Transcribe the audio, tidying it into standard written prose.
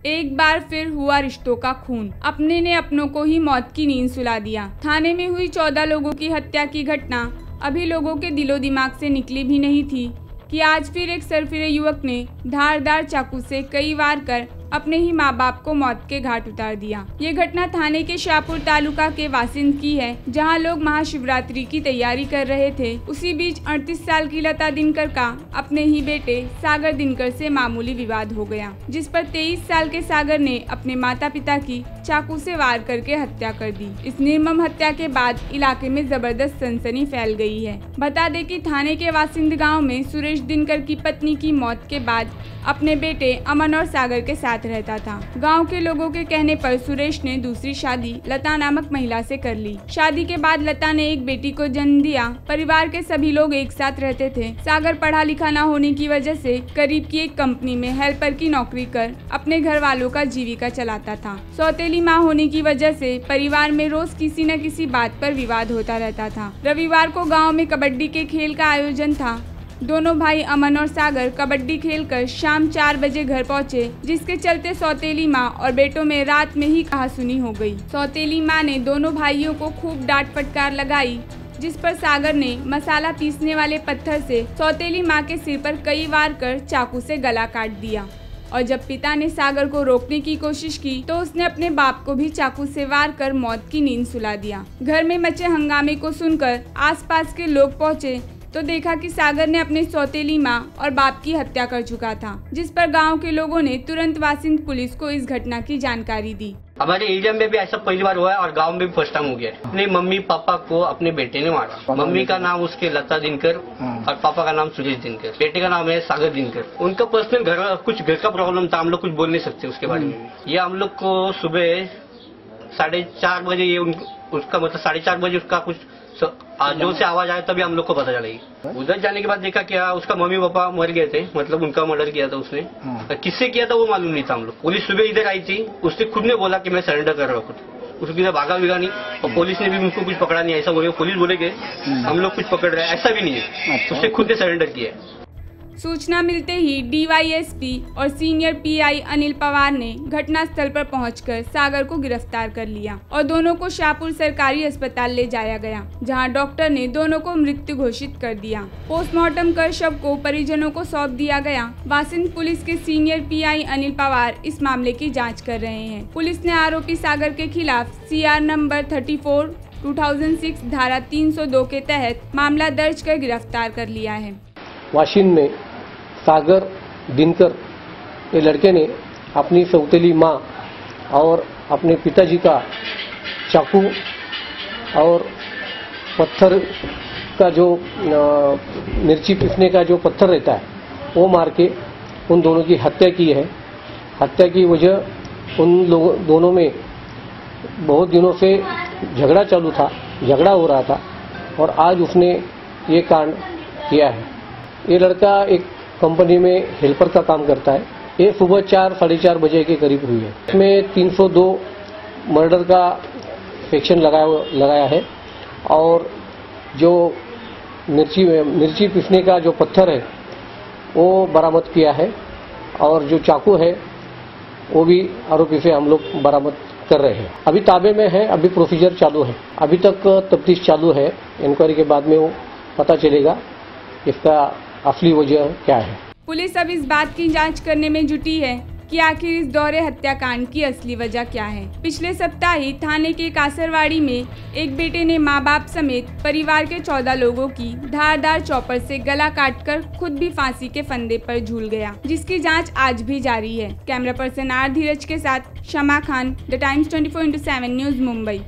एक बार फिर हुआ रिश्तों का खून। अपने ने अपनों को ही मौत की नींद सुला दिया। थाने में हुई 14 लोगों की हत्या की घटना अभी लोगों के दिलो दिमाग से निकली भी नहीं थी कि आज फिर एक सरफिरे युवक ने धारदार चाकू से कई वार कर अपने ही माँ बाप को मौत के घाट उतार दिया। ये घटना थाने के शाहपुर तालुका के वासिंद की है, जहां लोग महाशिवरात्रि की तैयारी कर रहे थे। उसी बीच 38 साल की लता दिनकर का अपने ही बेटे सागर दिनकर से मामूली विवाद हो गया, जिस पर 23 साल के सागर ने अपने माता पिता की चाकू से वार करके हत्या कर दी। इस निर्मम हत्या के बाद इलाके में जबरदस्त सनसनी फैल गई है। बता दें कि थाने के वासिंद गाँव में सुरेश दिनकर की पत्नी की मौत के बाद अपने बेटे अमन और सागर के साथ रहता था। गांव के लोगों के कहने पर सुरेश ने दूसरी शादी लता नामक महिला से कर ली। शादी के बाद लता ने एक बेटी को जन्म दिया। परिवार के सभी लोग एक साथ रहते थे। सागर पढ़ा लिखा न होने की वजह से करीब की एक कंपनी में हेल्पर की नौकरी कर अपने घर वालों का जीविका चलाता था। सौतेली माँ होने की वजह से परिवार में रोज किसी न किसी बात पर विवाद होता रहता था। रविवार को गाँव में कबड्डी के खेल का आयोजन था। दोनों भाई अमन और सागर कबड्डी खेलकर शाम 4 बजे घर पहुंचे, जिसके चलते सौतेली माँ और बेटों में रात में ही कहासुनी हो गई। सौतेली माँ ने दोनों भाइयों को खूब डांट फटकार लगाई, जिस पर सागर ने मसाला पीसने वाले पत्थर से सौतेली माँ के सिर पर कई वार कर चाकू से गला काट दिया। और जब पिता ने सागर को रोकने की कोशिश की तो उसने अपने बाप को भी चाकू से वार कर मौत की नींद सुला दिया। घर में मचे हंगामे को सुनकर आसपास के लोग पहुंचे तो देखा कि सागर ने अपनी सौतेली माँ और बाप की हत्या कर चुका था, जिस पर गांव के लोगों ने तुरंत वासिंद पुलिस को इस घटना की जानकारी दी। हमारे एरिया में भी ऐसा पहली बार हुआ है और गांव में भी फर्स्ट टाइम हो गया है। अपने मम्मी पापा को अपने बेटे ने मारा। मम्मी का नाम उसके लता दिनकर और पापा का नाम सुरेश दिनकर, बेटे का नाम है सागर दिनकर। उनका पर्सनल घर का प्रॉब्लम था, हम लोग कुछ बोल नहीं सकते उसके बारे में। ये हम लोग को सुबह 4:30 बजे ये उसका मतलब 4:30 बजे उसका कुछ जोर से आवाज आया, तभी हम लोग को पता चलेगी। उधर जाने के बाद देखा क्या उसका मम्मी पापा मर गए थे, मतलब उनका मर्डर किया था उसने। किससे किया था वो मालूम नहीं था हम लोग। पुलिस सुबह इधर आई थी, उसने खुद ने बोला कि मैं सरेंडर कर रहा हूँ। उसको किधर भागा भी नहीं और पुलिस ने भी उसको कुछ पकड़ा नहीं। ऐसा बोले पुलिस बोले कि हम लोग कुछ पकड़ रहे हैं, ऐसा भी नहीं है। उसने खुद ने सरेंडर किया है। सूचना मिलते ही डीवाईएसपी और सीनियर पीआई अनिल पवार ने घटनास्थल पर पहुंचकर सागर को गिरफ्तार कर लिया और दोनों को शाहपुर सरकारी अस्पताल ले जाया गया, जहां डॉक्टर ने दोनों को मृत्यु घोषित कर दिया। पोस्टमार्टम कर शव को परिजनों को सौंप दिया गया। वासिंद पुलिस के सीनियर पीआई अनिल पवार इस मामले की जाँच कर रहे हैं। पुलिस ने आरोपी सागर के खिलाफ CR नंबर 34/2006 धारा 302 के तहत मामला दर्ज कर गिरफ्तार कर लिया है। वाशिंद में सागर दिनकर ये लड़के ने अपनी सौतेली माँ और अपने पिताजी का चाकू और पत्थर का जो मिर्ची पीसने का जो पत्थर रहता है वो मार के उन दोनों की हत्या की है। हत्या की वजह उन लोगों दोनों में बहुत दिनों से झगड़ा चालू था, झगड़ा हो रहा था और आज उसने ये कांड किया है। ये लड़का एक कंपनी में हेल्पर का काम करता है। ये सुबह 4-4:30 बजे के करीब हुई है। इसमें 302 मर्डर का सेक्शन लगाया है और जो मिर्ची पीसने का जो पत्थर है वो बरामद किया है और जो चाकू है वो भी आरोपी से हम लोग बरामद कर रहे हैं। अभी ताबे में है, अभी प्रोसीजर चालू है। अभी तक तफ्तीश चालू है। इंक्वायरी के बाद में वो पता चलेगा इसका असली वजह क्या है। पुलिस अब इस बात की जांच करने में जुटी है कि आखिर इस दोहरे हत्याकांड की असली वजह क्या है। पिछले सप्ताह ही थाने के कासरवाड़ी में एक बेटे ने मां बाप समेत परिवार के 14 लोगों की धारदार चॉपर से गला काटकर खुद भी फांसी के फंदे पर झूल गया, जिसकी जांच आज भी जारी है। कैमरा पर्सन R धीरज के साथ Shama Khan, the Times 24/7 news, Mumbai.